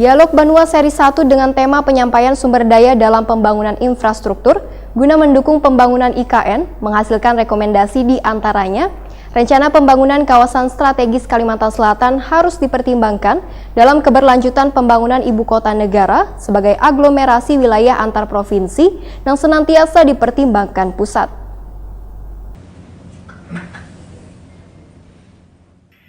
Dialog Banua Seri 1 dengan tema penyampaian sumber daya dalam pembangunan infrastruktur guna mendukung pembangunan IKN menghasilkan rekomendasi di antaranya rencana pembangunan kawasan strategis Kalimantan Selatan harus dipertimbangkan dalam keberlanjutan pembangunan ibu kota negara sebagai aglomerasi wilayah antar provinsi yang senantiasa dipertimbangkan pusat.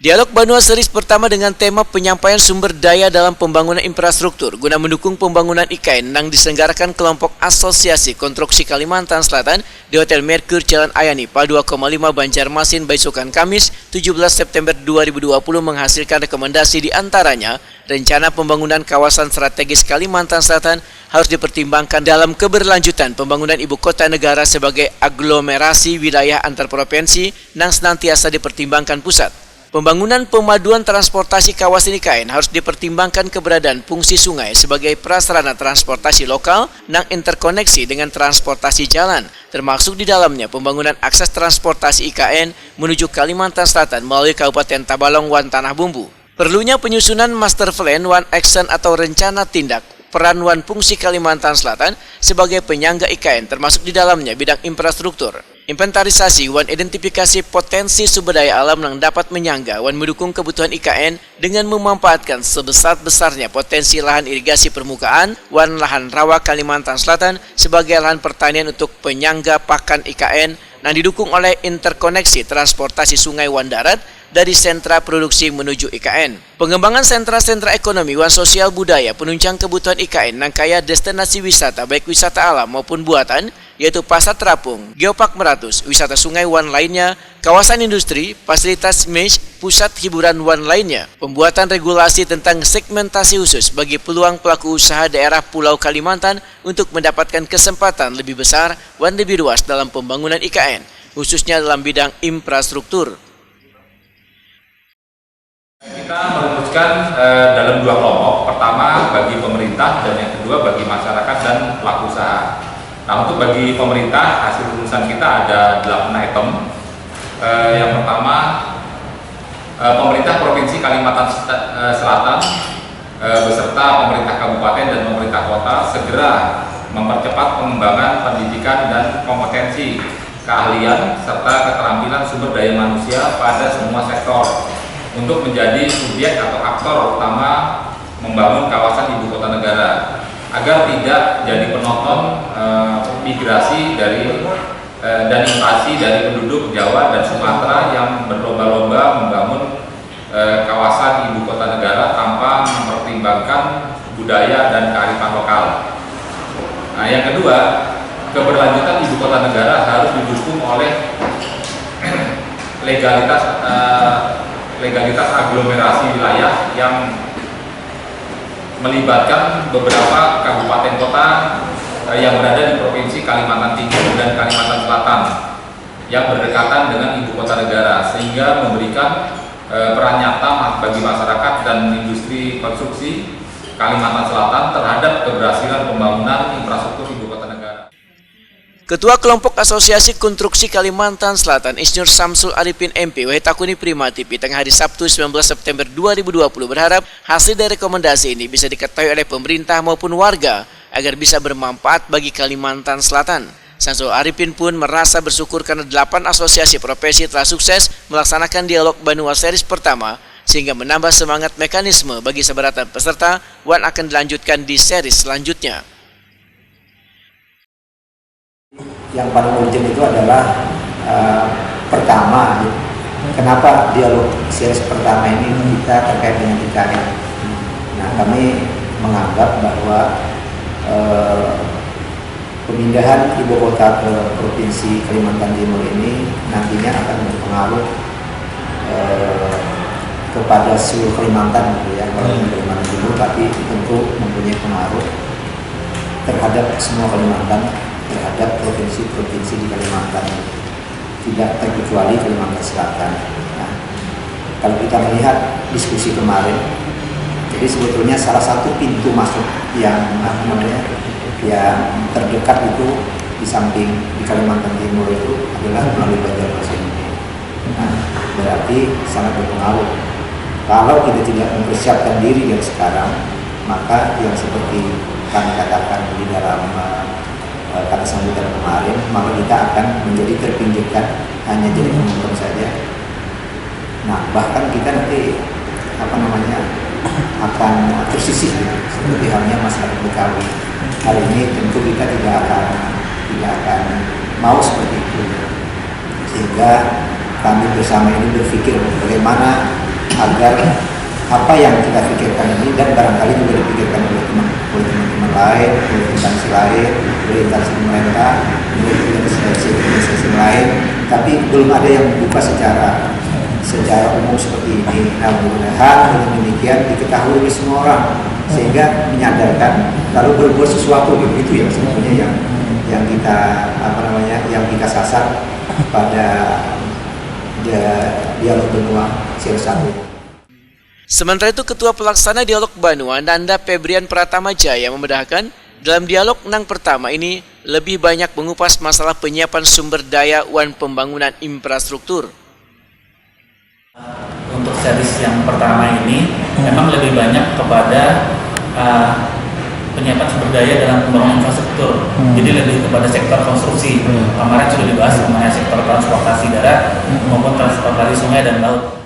Dialog Banua Series pertama dengan tema penyampaian sumber daya dalam pembangunan infrastruktur guna mendukung pembangunan IKN yang diselenggarakan kelompok Asosiasi Konstruksi Kalimantan Selatan di Hotel Merkur Jalan Ayani, Padua 5 Banjarmasin, Baisukan, Kamis 17 September 2020 menghasilkan rekomendasi di antaranya rencana pembangunan kawasan strategis Kalimantan Selatan harus dipertimbangkan dalam keberlanjutan pembangunan ibu kota negara sebagai aglomerasi wilayah antar provinsi yang senantiasa dipertimbangkan pusat. Pembangunan pemaduan transportasi kawasan IKN harus dipertimbangkan keberadaan fungsi sungai sebagai prasarana transportasi lokal yang interkoneksi dengan transportasi jalan, termasuk di dalamnya pembangunan akses transportasi IKN menuju Kalimantan Selatan melalui Kabupaten Tabalong Wan Tanah Bumbu. Perlunya penyusunan Master Plan One Action atau rencana tindak peran Wan fungsi Kalimantan Selatan sebagai penyangga IKN termasuk di dalamnya bidang infrastruktur. Inventarisasi Wan identifikasi potensi sumber daya alam yang dapat menyangga Wan mendukung kebutuhan IKN dengan memanfaatkan sebesar-besarnya potensi lahan irigasi permukaan Wan lahan rawa Kalimantan Selatan sebagai lahan pertanian untuk penyangga pakan IKN yang didukung oleh interkoneksi transportasi sungai Wan darat dari sentra produksi menuju IKN. Pengembangan sentra-sentra ekonomi wan sosial budaya penunjang kebutuhan IKN yang kaya destinasi wisata baik wisata alam maupun buatan, yaitu Pasar Terapung, Geopark Meratus, wisata sungai wan lainnya, kawasan industri, fasilitas mesh, pusat hiburan wan lainnya. Pembuatan regulasi tentang segmentasi khusus bagi peluang pelaku usaha daerah Pulau Kalimantan untuk mendapatkan kesempatan lebih besar wan lebih luas dalam pembangunan IKN, khususnya dalam bidang infrastruktur. Kita merumuskan dalam dua kelompok, pertama bagi pemerintah dan yang kedua bagi masyarakat dan pelaku usaha. Nah, untuk bagi pemerintah hasil rumusan kita ada 8 item. Yang pertama, pemerintah Provinsi Kalimantan Selatan beserta pemerintah kabupaten dan pemerintah kota segera mempercepat pengembangan pendidikan dan kompetensi, keahlian serta keterampilan sumber daya manusia pada semua sektor untuk menjadi subjek atau aktor utama membangun kawasan ibu kota negara agar tidak jadi penonton migrasi dari dan invasi dari penduduk Jawa dan Sumatera yang berlomba-lomba membangun kawasan ibu kota negara tanpa mempertimbangkan budaya dan kearifan lokal. Nah, yang kedua, keberlanjutan ibu kota negara harus didukung oleh legalitas aglomerasi wilayah yang melibatkan beberapa kabupaten kota yang berada di Provinsi Kalimantan Timur dan Kalimantan Selatan yang berdekatan dengan ibu kota negara sehingga memberikan peran nyata bagi masyarakat dan industri konstruksi Kalimantan Selatan terhadap keberhasilan pembangunan infrastruktur ibu kota negara. Ketua Kelompok Asosiasi Konstruksi Kalimantan Selatan, Insinyur Samsul Arifin MP, Wahitakuni Prima TV, tengah hari Sabtu 19 September 2020 berharap hasil dari rekomendasi ini bisa diketahui oleh pemerintah maupun warga agar bisa bermanfaat bagi Kalimantan Selatan. Samsul Arifin pun merasa bersyukur karena 8 asosiasi profesi telah sukses melaksanakan dialog Banua Series pertama sehingga menambah semangat mekanisme bagi sebaratan peserta yang akan dilanjutkan di seri selanjutnya. Yang paling urgent itu adalah pertama, kenapa dialog series pertama ini kita terkait dengan IKN. Nah, kami menganggap bahwa pemindahan ibu kota ke Provinsi Kalimantan Timur ini nantinya akan berpengaruh kepada seluruh Kalimantan, gitu ya, walaupun Kalimantan Timur, tapi tentu mempunyai pengaruh terhadap semua Kalimantan, terhadap provinsi-provinsi di Kalimantan, tidak terkecuali Kalimantan Selatan. Nah, kalau kita melihat diskusi kemarin, jadi sebetulnya salah satu pintu masuk yang yang terdekat itu di samping di Kalimantan Timur itu adalah melalui Banjarmasin. Nah, berarti sangat berpengaruh. Kalau kita tidak mempersiapkan diri dari sekarang, Maka yang seperti kami katakan di dalam kata sambutan kemarin, maka kita akan menjadi terpinggirkan, hanya jadi penonton saja. Nah, bahkan kita nanti akan tersisih gitu, seperti halnya masyarakat Betawi. Hal ini tentu kita tidak akan mau seperti itu. Sehingga kami bersama ini berpikir bagaimana agar apa yang kita pikirkan ini, dan barangkali juga dipikirkan oleh teman-teman lain, oleh instansi lain, oleh instansi pemerintah, oleh organisasi lain, tapi belum ada yang membuka secara umum seperti ini. Nah, mudah-mudahan dengan demikian diketahui oleh semua orang, sehingga menyadarkan lalu berbuat sesuatu gitu, yang sebetulnya yang kita yang kita sasar pada dialog benua CR1. Sementara itu, Ketua Pelaksana Dialog Banua, Nanda Febrian Pratama Jaya membedakan, dalam dialog Nang pertama ini lebih banyak mengupas masalah penyiapan sumber daya wan pembangunan infrastruktur. Untuk series yang pertama ini memang lebih banyak kepada penyiapan sumber daya dalam pembangunan infrastruktur. Jadi lebih kepada sektor konstruksi. Kemarin sudah dibahas mengenai sektor transportasi darat maupun transportasi sungai dan laut.